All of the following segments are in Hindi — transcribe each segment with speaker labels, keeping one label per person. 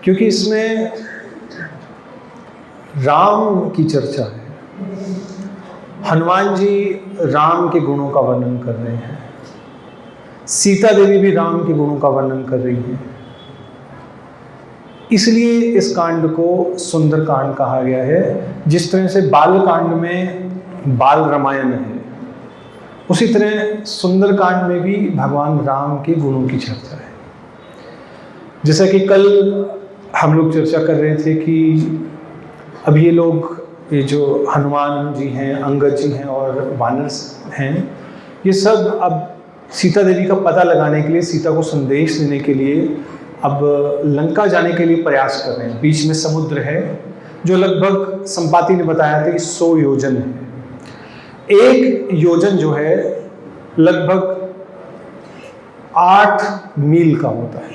Speaker 1: क्योंकि इसमें राम की चर्चा है। हनुमान जी राम के गुणों का वर्णन कर रहे हैं, सीता देवी भी राम के गुणों का वर्णन कर रही है। इसलिए इस कांड को सुंदर कांड कहा गया है। जिस तरह से बाल कांड में बाल रामायण है, उसी तरह सुंदर कांड में भी भगवान राम के गुणों की चर्चा है। जैसा कि कल हम लोग चर्चा कर रहे थे कि अब ये लोग, ये जो हनुमान जी हैं, अंगद जी हैं और वानर हैं, ये सब अब सीता देवी का पता लगाने के लिए, सीता को संदेश देने के लिए अब लंका जाने के लिए प्रयास कर रहे हैं। बीच में समुद्र है जो लगभग संपाति ने बताया था कि 100 योजन है। एक योजन जो है लगभग 8 मील का होता है।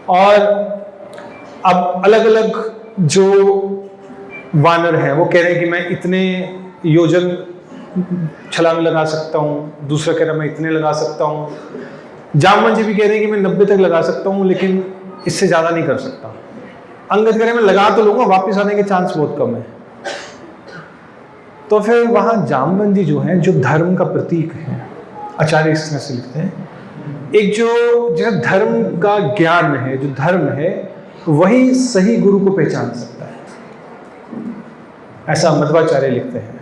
Speaker 1: और अब अलग अलग जो वानर हैं वो कह रहे हैं कि मैं इतने योजन छलांग लगा सकता हूँ, दूसरा कह रहा है मैं इतने लगा सकता हूँ। जामवंत जी भी कह रहे हैं कि मैं 90 तक लगा सकता हूँ, लेकिन इससे ज़्यादा नहीं कर सकता। अंगद कह रहे हैं मैं लगा तो लूँगा, वापस आने के चांस बहुत कम है। तो फिर वहाँ जामवंत जी जो हैं, जो धर्म का प्रतीक है, आचार्य इस तरह से लिखते हैं, एक जो धर्म का ज्ञान है, जो धर्म है, वही सही गुरु को पहचान सकता है, ऐसा मध्वाचार्य लिखते हैं।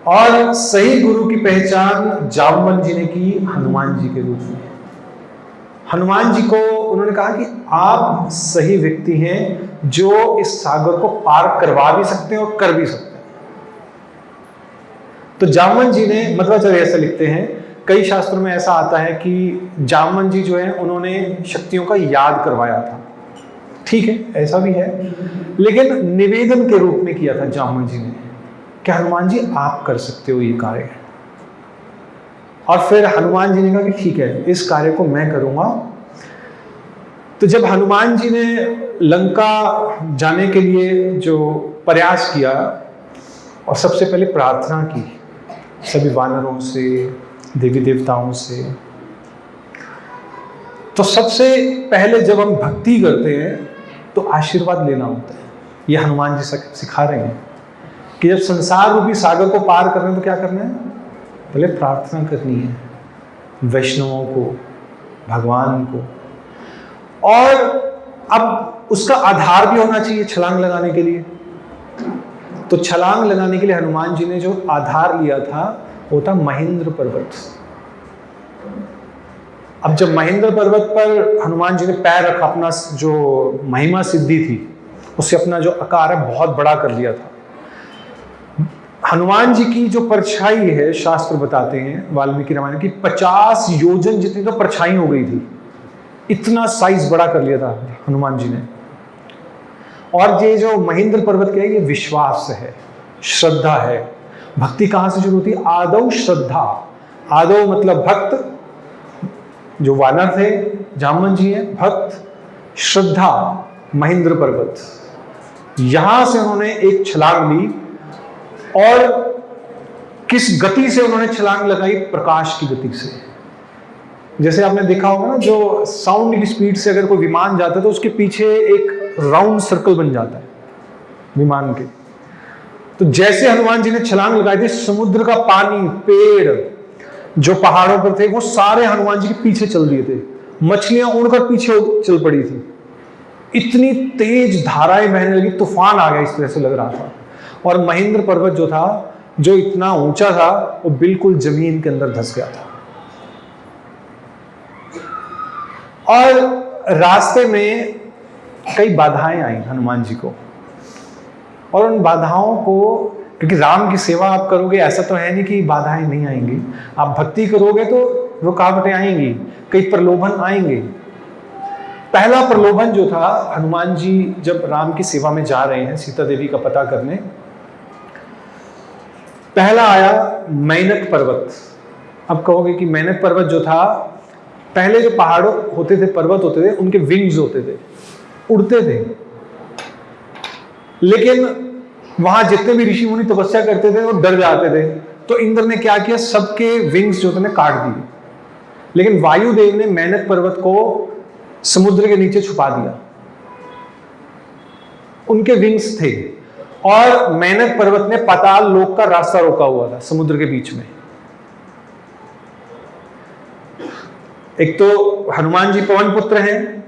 Speaker 1: और सही गुरु की पहचान जामवंत जी ने की हनुमान जी के रूप में। हनुमान जी को उन्होंने कहा कि आप सही व्यक्ति हैं जो इस सागर को पार करवा भी सकते हैं और कर भी सकते हैं। तो जामवंत जी ने, मध्वाचार्य ऐसा लिखते हैं, कई शास्त्रों में ऐसा आता है कि जामवंत जी जो है उन्होंने शक्तियों का याद करवाया था। ठीक है, ऐसा भी है, लेकिन निवेदन के रूप में किया था जामवंत जी ने कि हनुमान जी आप कर सकते हो ये कार्य। और फिर हनुमान जी ने कहा कि ठीक है, इस कार्य को मैं करूंगा। तो जब हनुमान जी ने लंका जाने के लिए जो प्रयास किया और सबसे पहले प्रार्थना की सभी वानरों से, देवी देवताओं से, तो सबसे पहले जब हम भक्ति करते हैं तो आशीर्वाद लेना होता है। ये हनुमान जी सिखा रहे हैं कि जब संसार रूपी सागर को पार करना है तो क्या करना है, पहले प्रार्थना करनी है वैष्णवों को, भगवान को। और अब उसका आधार भी होना चाहिए छलांग लगाने के लिए। तो छलांग लगाने के लिए हनुमान जी ने जो आधार लिया था वो था महेंद्र पर्वत। अब जब महेंद्र पर्वत पर हनुमान जी ने पैर रखा, अपना जो महिमा सिद्धि थी उससे अपना जो आकार है बहुत बड़ा कर लिया था। हनुमान जी की जो परछाई है, शास्त्र बताते हैं वाल्मीकि रामायण की, 50 योजन जितनी तो परछाई हो गई थी। इतना साइज बड़ा कर लिया था हनुमान जी ने। और ये जो महेंद्र पर्वत क्या है, ये विश्वास है, श्रद्धा है। भक्ति कहां से शुरू होती है? आदौ श्रद्धा। आदौ मतलब भक्त, जो वानर थे जामवंत जी हैं, भक्त, श्रद्धा, महेंद्र पर्वत। यहां से उन्होंने एक छलांग ली। और किस गति से उन्होंने छलांग लगाई? प्रकाश की गति से। जैसे आपने देखा होगा ना, जो साउंड की स्पीड से अगर कोई विमान जाता है तो उसके पीछे एक राउंड सर्कल बन जाता है विमान के। तो जैसे हनुमान जी ने छलांग लगाई थी, समुद्र का पानी, पेड़ जो पहाड़ों पर थे, वो सारे हनुमान जी के पीछे चल दिए थे। मछलियां उड़कर पीछे चल पड़ी थी। इतनी तेज धाराएं बहने लगी, तूफान आ गया, इस तरह से लग रहा था। और महेंद्र पर्वत जो था, जो इतना ऊंचा था, वो बिल्कुल जमीन के अंदर धंस गया था। और रास्ते में कई बाधाएं आई हनुमान जी को। और उन बाधाओं को, क्योंकि राम की सेवा आप करोगे, ऐसा तो है नहीं कि बाधाएं नहीं आएंगी। आप भक्ति करोगे तो रुकावटें आएंगी, कई प्रलोभन आएंगे। पहला प्रलोभन जो था, हनुमान जी जब राम की सेवा में जा रहे हैं सीता देवी का पता करने, पहला आया मैनक पर्वत। अब कहोगे कि मैनक पर्वत जो था, पहले जो पहाड़ों होते थे, पर्वत होते थे, उनके विंग्स होते थे, उड़ते थे। लेकिन वहां जितने भी ऋषि मुनि तपस्या करते थे वो डर जाते थे। तो इंद्र ने क्या किया, सबके विंग्स जो थे काट दिए। लेकिन वायुदेव ने मेनक पर्वत को समुद्र के नीचे छुपा दिया। उनके विंग्स थे और मेनक पर्वत ने पाताल लोक का रास्ता रोका हुआ था समुद्र के बीच में। एक तो हनुमान जी पवन पुत्र हैं,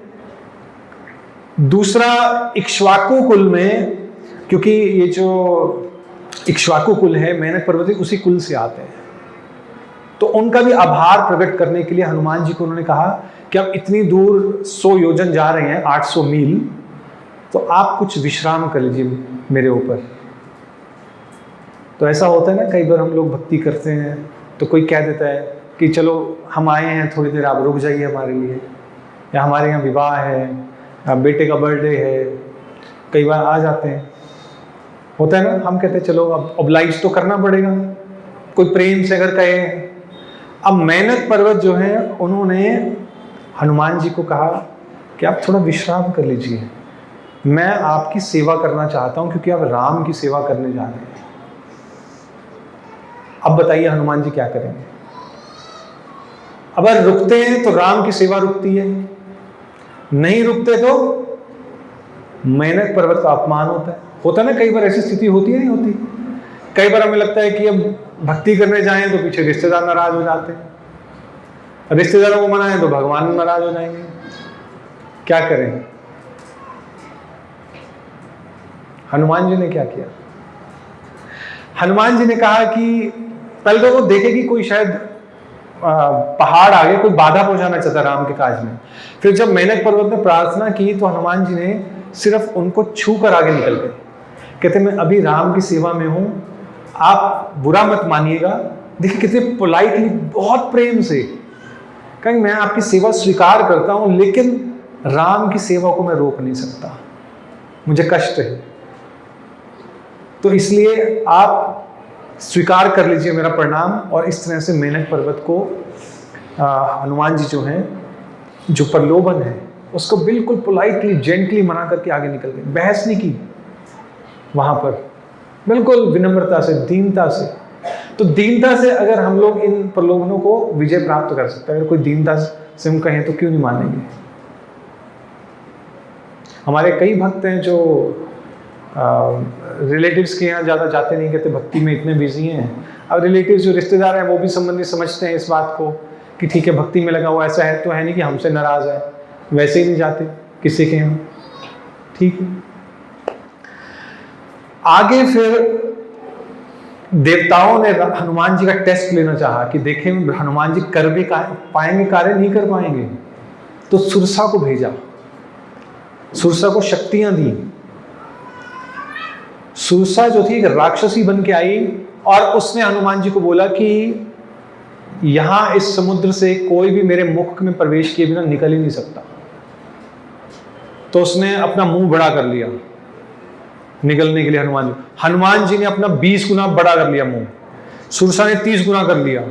Speaker 1: दूसरा इक्ष्वाकु कुल में, क्योंकि ये जो इक्ष्वाकु कुल है मेनक पर्वत उसी कुल से आते हैं, तो उनका भी आभार प्रकट करने के लिए हनुमान जी को उन्होंने कहा कि आप इतनी दूर 100 योजन जा रहे हैं, 800 मील, तो आप कुछ विश्राम कर लीजिए मेरे ऊपर। तो ऐसा होता है ना, कई बार हम लोग भक्ति करते हैं तो कोई कह देता है कि चलो हम आए हैं, थोड़ी देर आप रुक जाइए हमारे लिए, या हमारे यहाँ विवाह है या बेटे का बर्थडे है, कई बार आ जाते हैं, होता है ना, हम कहते हैं चलो अब ऑब्लाइज तो करना पड़ेगा, कोई प्रेम से अगर कहे। अब मेनक पर्वत जो है उन्होंने हनुमान जी को कहा कि आप थोड़ा विश्राम कर लीजिए, मैं आपकी सेवा करना चाहता हूं क्योंकि आप राम की सेवा करने जा रहे हैं। अब बताइए हनुमान जी क्या करेंगे? अगर रुकते हैं तो राम की सेवा रुकती है, नहीं रुकते तो मेनक पर्वत का अपमान होता है ना, कई बार ऐसी स्थिति होती है, नहीं होती? कई बार हमें लगता है कि अब भक्ति करने जाएं तो पीछे रिश्तेदार नाराज हो जाते हैं, रिश्तेदारों को मनाएं तो भगवान नाराज हो जाएंगे, क्या करें? हनुमान जी ने क्या किया? हनुमान जी ने कहा कि पहले तो वो देखे कि कोई शायद पहाड़ आगे कोई बाधा पहुंचाना चाहता राम के काज में। फिर जब मेनक पर्वत ने प्रार्थना की तो हनुमान जी ने सिर्फ उनको छू कर आगे निकल गए। कहते मैं अभी राम की सेवा में हूं, आप बुरा मत मानिएगा। देखिए कितने पोलाइटली, बहुत प्रेम से कहेंगे मैं आपकी सेवा स्वीकार करता हूं, लेकिन राम की सेवा को मैं रोक नहीं सकता, मुझे कष्ट है, तो इसलिए आप स्वीकार कर लीजिए मेरा प्रणाम। और इस तरह से मेनक पर्वत को हनुमान जी जो हैं, जो प्रलोभन है उसको बिल्कुल पोलाइटली जेंटली मना करके आगे निकल गए, बहस नहीं की वहां पर, बिल्कुल विनम्रता से, दीनता से। तो दीनता से अगर हम लोग इन प्रलोभनों को विजय प्राप्त कर सकते हैं, अगर कोई दीनता से हम कहें तो क्यों नहीं मानेंगे? हमारे कई भक्त हैं जो रिलेटिव्स के यहाँ ज़्यादा जाते नहीं, कहते भक्ति में इतने बिजी हैं। अब रिलेटिव्स जो रिश्तेदार हैं वो भी संबंधी समझते हैं इस बात को कि ठीक है भक्ति में लगा हुआ, ऐसा है तो है नहीं कि हमसे नाराज़ है, वैसे ही नहीं जाते किसी के यहाँ, ठीक है। आगे फिर देवताओं ने हनुमान जी का टेस्ट लेना चाहा कि देखें हनुमान जी कर भी पाएंगे कार्य, नहीं कर पाएंगे, तो सुरसा को भेजा, सुरसा को शक्तियां दी। सुरसा जो थी राक्षसी बन के आई और उसने हनुमान जी को बोला कि यहां इस समुद्र से कोई भी मेरे मुख में प्रवेश किए बिना निकल ही नहीं सकता। तो उसने अपना मुंह बड़ा कर लिया निकलने के लिए। हनुमान जी ने अपना 20 गुना बड़ा कर लिया मुंह, सुरसा ने 30 गुना कर लिया,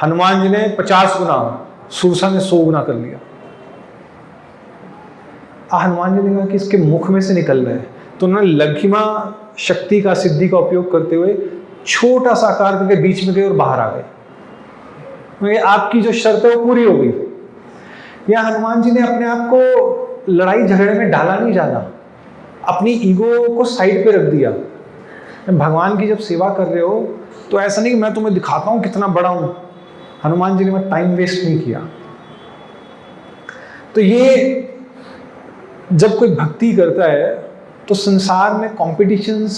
Speaker 1: हनुमान जी ने 50 गुना, सुरसा ने 100 गुना कर लिया। हनुमान जी ने कहा कि इसके मुख में से निकल रहा है, तो उन्होंने लघिमा शक्ति का, सिद्धि का उपयोग करते हुए छोटा सा आकार करके बीच में गए और बाहर आ गए। आपकी जो शर्त है वो पूरी हो गई। या हनुमान जी ने अपने आप को लड़ाई झगड़े में डाला नहीं ज्यादा, अपनी ईगो को साइड पे रख दिया। भगवान की जब सेवा कर रहे हो तो ऐसा नहीं कि मैं तुम्हें दिखाता हूं कितना बड़ा हूं। हनुमान जी ने टाइम वेस्ट नहीं किया। तो ये जब कोई भक्ति करता है तो संसार में कॉम्पिटिशन्स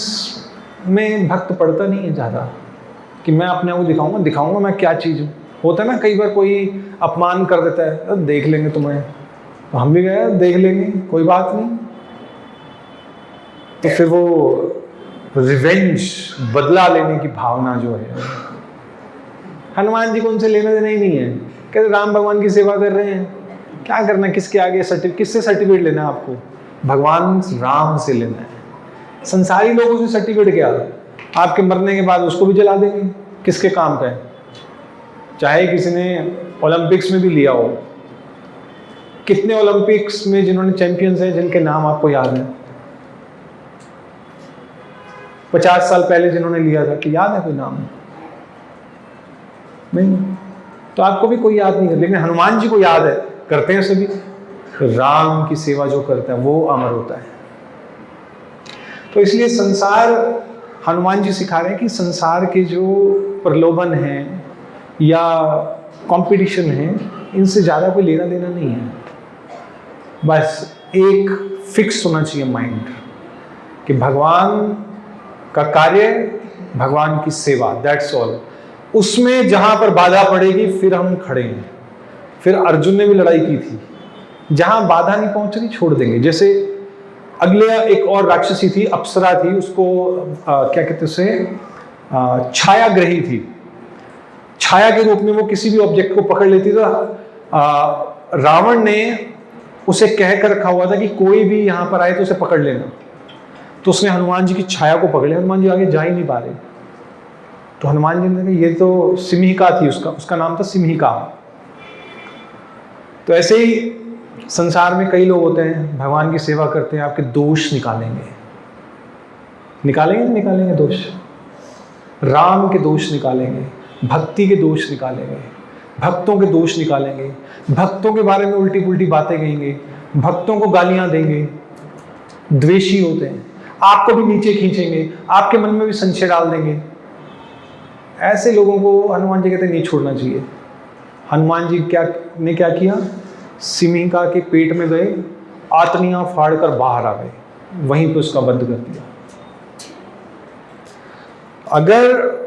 Speaker 1: में भक्त पड़ता नहीं है ज़्यादा कि मैं अपने को दिखाऊंगा मैं क्या चीज़ हूँ। होता है ना, कई बार कोई अपमान कर देता है, देख लेंगे तुम्हें, तो हम भी गए देख लेंगे, कोई बात नहीं। तो फिर वो रिवेंज, बदला लेने की भावना जो है, हनुमान जी को उनसे लेना देना ही नहीं है। कहते राम भगवान की सेवा कर रहे हैं, क्या करना, किसके आगे किससे सर्टिफिकेट लेना है आपको? भगवान राम से लेना है। संसारी लोगों से सर्टिफिकेट क्या, आपके मरने के बाद उसको भी जला देंगे, किसके काम का है? चाहे किसी ने ओलंपिक्स में भी लिया हो, कितने ओलंपिक्स में जिन्होंने चैंपियंस हैं जिनके नाम आपको याद है? 50 साल पहले जिन्होंने लिया था, कि याद है कोई नाम? नहीं। तो आपको भी कोई याद नहीं कर, लेकिन हनुमान जी को याद है, करते हैं सभी। राम की सेवा जो करता है वो अमर होता है। तो इसलिए संसार, हनुमान जी सिखा रहे हैं कि संसार के जो प्रलोभन हैं या कंपटीशन है, इनसे ज़्यादा कोई लेना देना नहीं है। बस एक फिक्स होना चाहिए माइंड कि भगवान का कार्य, भगवान की सेवा, दैट्स ऑल। उसमें जहां पर बाधा पड़ेगी फिर हम खड़े हैं। फिर अर्जुन ने भी लड़ाई की थी, जहां बाधा नहीं पहुंच रही छोड़ देंगे। जैसे अगले एक और राक्षसी थी, अप्सरा थी, उसको क्या कहते उसे, छायाग्रही थी। छाया के रूप में वो किसी भी ऑब्जेक्ट को पकड़ लेती। तो रावण ने उसे कह कर रखा हुआ था कि कोई भी यहां पर आए तो उसे पकड़ लेना। तो उसने हनुमान जी की छाया को पकड़ लिया, हनुमान जी आगे जा ही नहीं पा रहे। तो हनुमान जी ने कहा ये तो सिम्हिका थी, उसका नाम था सिम्हिका। तो ऐसे ही संसार में कई लोग होते हैं, भगवान की सेवा करते हैं, आपके दोष निकालेंगे, निकालेंगे दोष। राम के दोष निकालेंगे, भक्ति के दोष निकालेंगे, भक्तों के दोष निकालेंगे, भक्तों के बारे में उल्टी पुल्टी बातें कहेंगे, भक्तों को गालियां देंगे। द्वेषी होते हैं, आपको भी नीचे खींचेंगे, आपके मन में भी संशय डाल देंगे। ऐसे लोगों को हनुमान जी कहते हैं नहीं छोड़ना चाहिए। हनुमान जी क्या किया, सिम्हिका के पेट में गए, आतनियां फाड़ कर बाहर आ गए, वहीं पे उसका वध कर दिया। अगर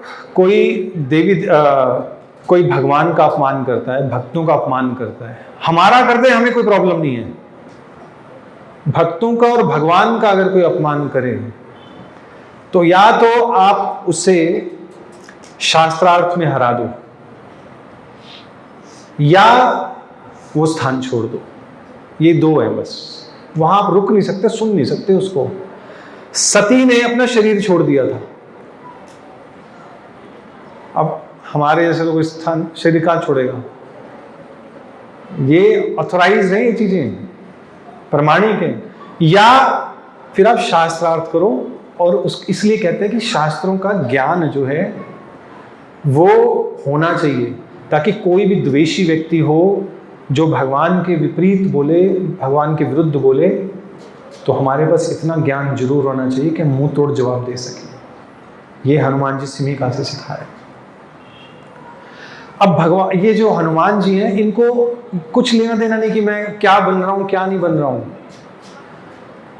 Speaker 1: कोई भगवान का अपमान करता है, भक्तों का अपमान करता है, हमारा करते हमें कोई प्रॉब्लम नहीं है। भक्तों का और भगवान का अगर कोई अपमान करे तो या तो आप उसे शास्त्रार्थ में हरा दो या वो स्थान छोड़ दो। ये दो है बस, वहां आप रुक नहीं सकते, सुन नहीं सकते उसको। सती ने अपना शरीर छोड़ दिया था। अब हमारे जैसे तो कोई स्थान शरीर कहां छोड़ेगा? ये ऑथोराइज है, ये चीजें प्रमाणिक है। या फिर आप शास्त्रार्थ करो, और इसलिए कहते हैं कि शास्त्रों का ज्ञान जो है वो होना चाहिए, ताकि कोई भी द्वेषी व्यक्ति हो जो भगवान के विपरीत बोले, भगवान के विरुद्ध बोले, तो हमारे पास इतना ज्ञान जरूर होना चाहिए कि हम मुंह तोड़ जवाब दे सकें। ये हनुमान जी सिम्हिका से सिखाया। अब भगवान, ये जो हनुमान जी हैं, इनको कुछ लेना देना नहीं कि मैं क्या बन रहा हूं क्या नहीं बन रहा हूं।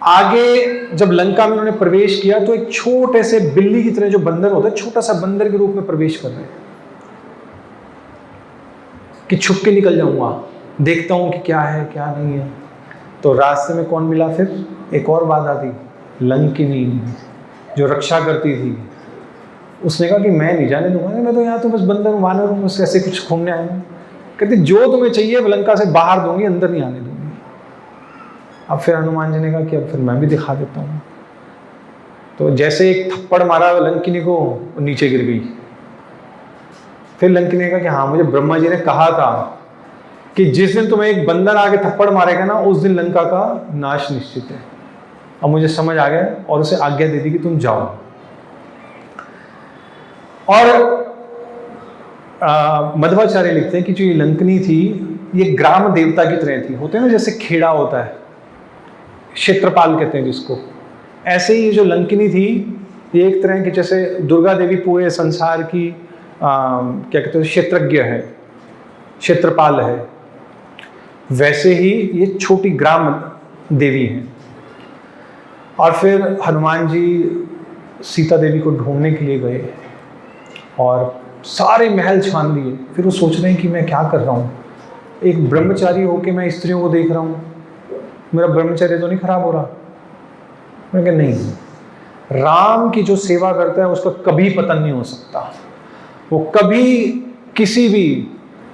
Speaker 1: आगे जब लंका में उन्होंने प्रवेश किया तो एक छोटे से बिल्ली की तरह, जो बंदर होता है, छोटा सा बंदर के रूप में प्रवेश कर रहे हैं कि छुप के निकल जाऊंगा, देखता हूं कि क्या है क्या नहीं है। तो रास्ते में कौन मिला? फिर एक और बाधा थी, लंकिनी, जो रक्षा करती थी। उसने कहा कि मैं नहीं जाने दूंगा, मैं तो यहाँ तो बस बंदर हूँ, वानर हूँ, बस ऐसे कुछ घूमने आया हूँ। कहते जो तुम्हें चाहिए लंका से बाहर दूंगी, अंदर नहीं आने दूंगी। अब फिर हनुमान जी ने कहा कि अब फिर मैं भी दिखा देता हूँ। तो जैसे एक थप्पड़ मारा लंकिनी को, नीचे गिर गई। फिर लंकिनी ने कहा कि हाँ, मुझे ब्रह्मा जी ने कहा था कि जिस दिन तुम्हें एक बंदर आके थप्पड़ मारेगा ना, उस दिन लंका का नाश निश्चित है। अब मुझे समझ आ गया, और उसे आज्ञा दे दी कि तुम जाओ। और मध्वाचार्य लिखते हैं कि जो ये लंकनी थी, ये ग्राम देवता की तरह थी। होते हैं ना जैसे खेड़ा होता है, क्षेत्रपाल कहते हैं जिसको, ऐसे ही जो लंकिनी थी, ये एक तरह की, जैसे दुर्गा देवी पूरे संसार की क्या कहते हैं, क्षेत्रज्ञ है, क्षेत्रपाल है, वैसे ही ये छोटी ग्राम देवी है। और फिर हनुमान जी सीता देवी को ढूंढने के लिए गए और सारे महल छान लिए। फिर वो सोच रहे हैं कि मैं क्या कर रहा हूँ, एक ब्रह्मचारी होके मैं स्त्रियों को देख रहा हूँ, मेरा ब्रह्मचर्य तो नहीं खराब हो रहा? मैंने कहा नहीं, राम की जो सेवा करता है उसका कभी पतन नहीं हो सकता। वो कभी किसी भी,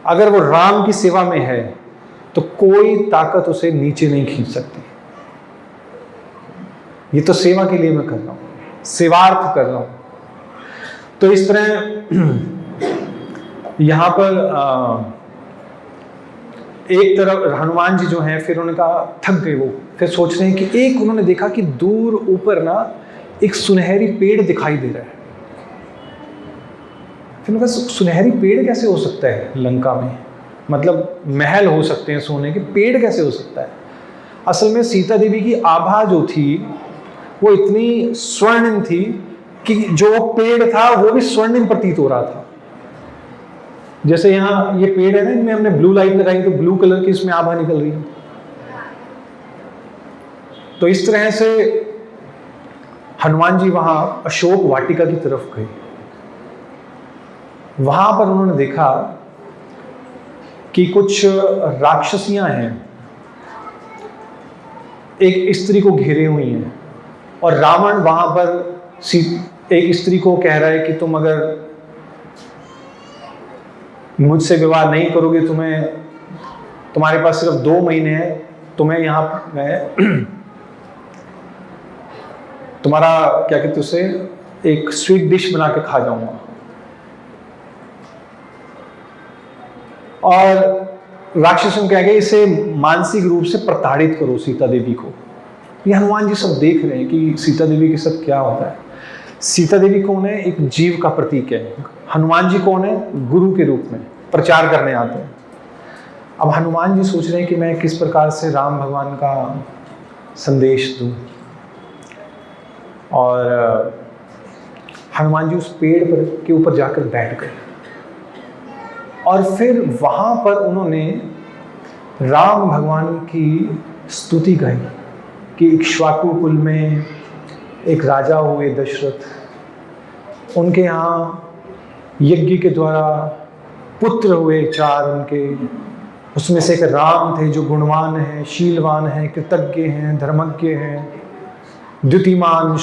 Speaker 1: अगर वो राम की सेवा में है तो कोई ताकत उसे नीचे नहीं खींच सकती। ये तो सेवा के लिए मैं कर रहा हूँ, सेवार्थ कर रहा हूँ। तो इस तरह यहाँ पर एक तरफ हनुमान जी जो हैं, फिर उन्होंने कहा, थक गए वो, फिर सोच रहे हैं कि एक उन्होंने देखा कि दूर ऊपर ना एक सुनहरी पेड़ दिखाई दे रहा है। तो उनका सुनहरी पेड़ कैसे हो सकता है लंका में, मतलब महल हो सकते हैं सोने के, पेड़ कैसे हो सकता है? असल में सीता देवी की आभा जो थी वो इतनी स्वर्णिम थी कि जो पेड़ था वो भी स्वर्णिम प्रतीत हो रहा था। जैसे यहाँ ये पेड़ है ना, इनमें हमने ब्लू लाइट लगाई तो ब्लू कलर की इसमें आभा निकल रही है। तो इस तरह से हनुमान जी वहां अशोक वाटिका की तरफ गए। वहां पर उन्होंने देखा कि कुछ राक्षसियां हैं, एक स्त्री को घेरे हुई हैं, और रावण वहां पर एक स्त्री को कह रहा है कि तुम अगर मुझसे विवाह नहीं करोगे, तुम्हारे पास सिर्फ 2 महीने हैं, तुम्हें यहां मैं तुम्हारा क्या कहते उसे एक स्वीट डिश बना के खा जाऊंगा। और राक्षसों कह गए इसे मानसिक रूप से प्रताड़ित करो सीता देवी को। ये हनुमान जी सब देख रहे हैं कि सीता देवी के साथ क्या होता है। सीता देवी कौन है? एक जीव का प्रतीक है। हनुमान जी कौन है? गुरु के रूप में प्रचार करने आते हैं। अब हनुमान जी सोच रहे हैं कि मैं किस प्रकार से राम भगवान का संदेश दूं, और हनुमान जी उस पेड़ के ऊपर जाकर बैठ गए, और फिर वहां पर उन्होंने राम भगवान की स्तुति गाई कि इक्ष्वाकु कुल में एक राजा हुए दशरथ, उनके यहाँ यज्ञ के द्वारा पुत्र हुए 4 उनके, उसमें से एक राम थे जो गुणवान हैं, शीलवान हैं, कृतज्ञ हैं, धर्मज्ञ हैं, द्युतिमान,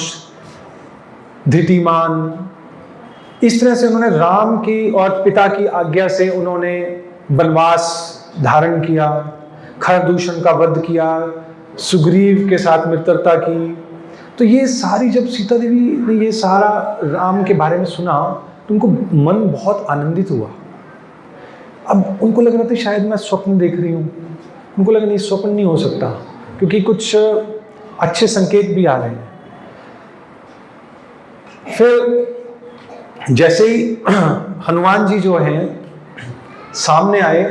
Speaker 1: धृतिमान। इस तरह से उन्होंने राम की और पिता की आज्ञा से उन्होंने वनवास धारण किया, खरदूषण का वध किया, सुग्रीव के साथ मित्रता की। तो ये सारी, जब सीता देवी ने ये सारा राम के बारे में सुना तो उनको मन बहुत आनंदित हुआ। अब उनको लग रहा था शायद मैं स्वप्न देख रही हूँ। उनको लगा नहीं, स्वप्न नहीं हो सकता, क्योंकि कुछ अच्छे संकेत भी आ रहे हैं। फिर जैसे ही हनुमान जी जो हैं सामने आए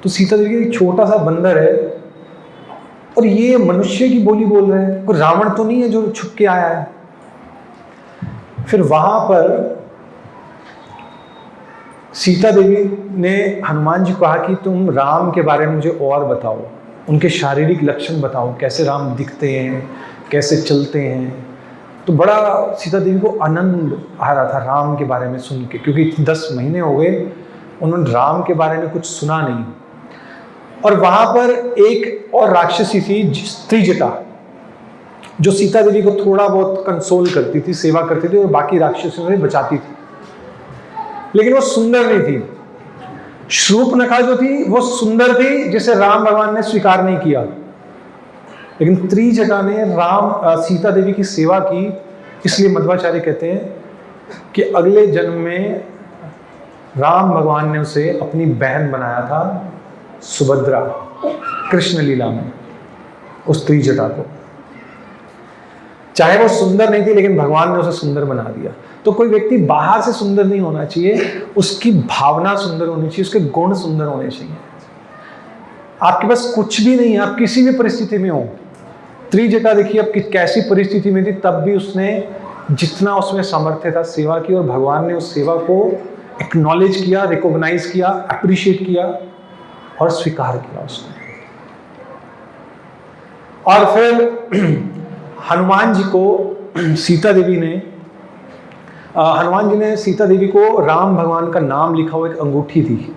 Speaker 1: तो सीता देवी एक छोटा सा बंदर है, और ये मनुष्य की बोली बोल रहे हैं, कोई रावण तो नहीं है जो छुप के आया है। फिर वहां पर सीता देवी ने हनुमान जी को कहा कि तुम राम के बारे में मुझे और बताओ, उनके शारीरिक लक्षण बताओ, कैसे राम दिखते हैं, कैसे चलते हैं। तो बड़ा सीता देवी को आनंद आ रहा था राम के बारे में सुन के, क्योंकि 10 महीने हो गए उन्होंने राम के बारे में कुछ सुना नहीं। और वहां पर एक और राक्षसी थी त्रिजटा, जो सीता देवी को थोड़ा बहुत कंसोल करती थी, सेवा करती थी, और बाकी राक्षसियों से बचाती थी। लेकिन वो सुंदर नहीं थी। शूर्पणखा जो थी वो सुंदर थी, जिसे राम भगवान ने स्वीकार नहीं किया। लेकिन त्रिजटा ने सीता देवी की सेवा की, इसलिए मध्वाचार्य कहते हैं कि अगले जन्म में राम भगवान ने उसे अपनी बहन बनाया था, सुभद्रा, कृष्ण लीला में, उस त्रिजटा को। चाहे वो सुंदर नहीं थी, लेकिन भगवान ने उसे सुंदर बना दिया। तो कोई व्यक्ति बाहर से सुंदर नहीं होना चाहिए, उसकी भावना सुंदर होनी चाहिए, उसके गुण सुंदर होने चाहिए। आपके पास कुछ भी नहीं है, आप किसी भी परिस्थिति में हो। त्रिजटा देखिए अब कैसी परिस्थिति में थी, तब भी उसने जितना उसमें सामर्थ्य था सेवा की, और भगवान ने उस सेवा को एक्नॉलेज किया, रिकॉग्नाइज किया, अप्रिशिएट किया और स्वीकार किया उसने। और फिर हनुमान जी को सीता देवी ने हनुमान जी ने सीता देवी को राम भगवान का नाम लिखा हुआ एक अंगूठी दी।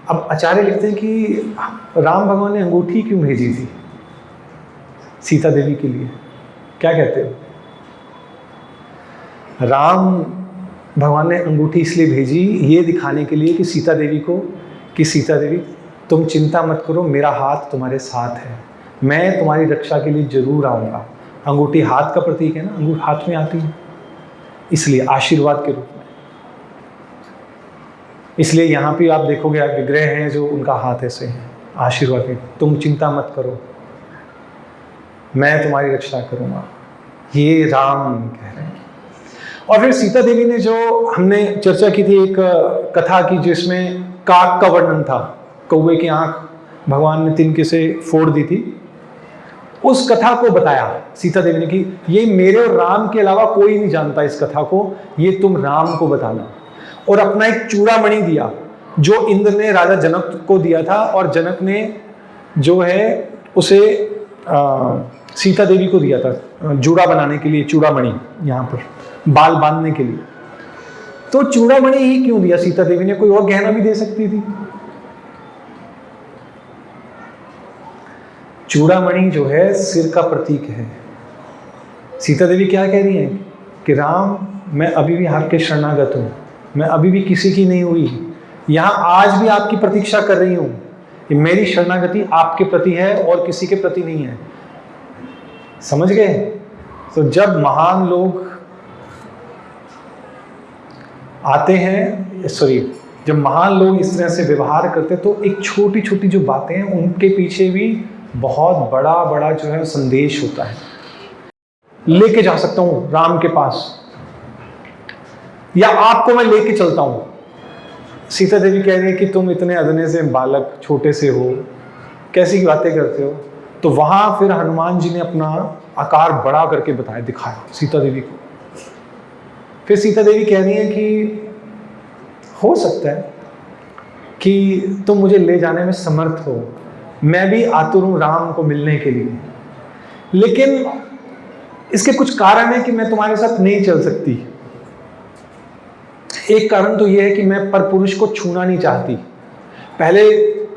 Speaker 1: अब आचार्य लिखते हैं कि राम भगवान ने अंगूठी क्यों भेजी थी सीता देवी के लिए? क्या कहते हो? राम भगवान ने अंगूठी इसलिए भेजी, ये दिखाने के लिए कि सीता देवी तुम चिंता मत करो, मेरा हाथ तुम्हारे साथ है, मैं तुम्हारी रक्षा के लिए जरूर आऊँगा। अंगूठी हाथ का प्रतीक है ना, अंगूठी हाथ में आती है, इसलिए आशीर्वाद के रूप में। इसलिए यहाँ पे आप देखोगे विग्रह हैं जो उनका हाथ ऐसे है, आशीर्वाद के, तुम चिंता मत करो, मैं तुम्हारी रक्षा करूँगा, ये राम कह रहे हैं। और फिर सीता देवी ने, जो हमने चर्चा की थी एक कथा की जिसमें काक का वर्णन था, कौवे की आंख भगवान ने तिनके से फोड़ दी थी, उस कथा को बताया सीता देवी ने कि ये मेरे और राम के अलावा कोई नहीं जानता इस कथा को, ये तुम राम को बताना। और अपना एक चूड़ामणि दिया जो इंद्र ने राजा जनक को दिया था, और जनक ने जो है उसे सीता देवी को दिया था जूड़ा बनाने के लिए, चूड़ामणि, यहाँ पर बाल बांधने के लिए। तो चूड़ामणि ही क्यों दिया सीता देवी ने? कोई और गहना भी दे सकती थी। चूड़ामणि जो है सिर का प्रतीक है। सीता देवी क्या कह रही है कि राम, मैं अभी भी आपके शरणागत हूं, मैं अभी भी किसी की नहीं हुई, यहां आज भी आपकी प्रतीक्षा कर रही हूं। मेरी शरणागति आपके प्रति है और किसी के प्रति नहीं है। समझ गए? तो जब महान लोग आते हैं, जब महान लोग इस तरह से व्यवहार करते हैं, तो एक छोटी छोटी जो बातें हैं उनके पीछे भी बहुत बड़ा बड़ा जो है संदेश होता है। लेके जा सकता हूं राम के पास, या आपको मैं लेके चलता हूं। सीता देवी कह रही है कि तुम इतने अदने से बालक, छोटे से हो, कैसी बातें करते हो? तो वहां फिर हनुमान जी ने अपना आकार बड़ा करके बताया, दिखाया सीता देवी को। फिर सीता देवी कह रही है कि हो सकता है कि तुम मुझे ले जाने में समर्थ हो, मैं भी आतुर हूं राम को मिलने के लिए, लेकिन इसके कुछ कारण है कि मैं तुम्हारे साथ नहीं चल सकती। एक कारण तो यह है कि मैं परपुरुष को छूना नहीं चाहती। पहले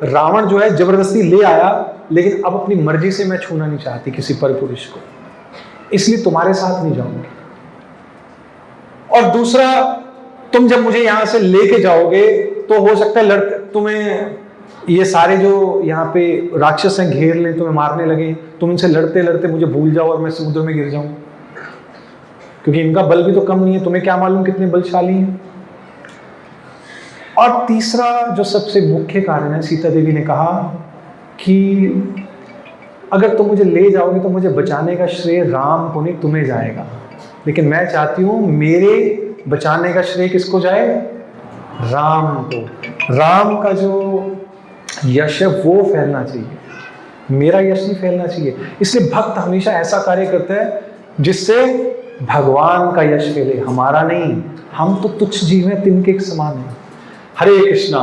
Speaker 1: रावण जो है जबरदस्ती ले आया, लेकिन अब अपनी मर्जी से मैं छूना नहीं चाहती किसी परपुरुष को, इसलिए तुम्हारे साथ नहीं जाऊंगी। और दूसरा, तुम जब मुझे यहां से लेके जाओगे तो हो सकता है तुम्हें ये सारे जो यहाँ पे राक्षस हैं घेर लें, तुम्हें मारने लगे, तुम इनसे लड़ते लड़ते मुझे भूल जाओ और मैं समुद्र में गिर जाऊं, क्योंकि इनका बल भी तो कम नहीं है, तुम्हें क्या मालूम कितने बलशाली हैं। और तीसरा जो सबसे मुख्य कारण है, सीता देवी ने कहा कि अगर तुम मुझे ले जाओगे तो मुझे बचाने का श्रेय राम को नहीं, तुम्हें जाएगा, लेकिन मैं चाहती हूं मेरे बचाने का श्रेय किसको जाए? राम को। राम का जो यश है वो फैलना चाहिए, मेरा यश नहीं फैलना चाहिए। इसलिए भक्त हमेशा ऐसा कार्य करता है जिससे भगवान का यश फैले, हमारा नहीं। हम तो तुच्छ जीव हैं, तिनके के समान हैं। हरे कृष्णा।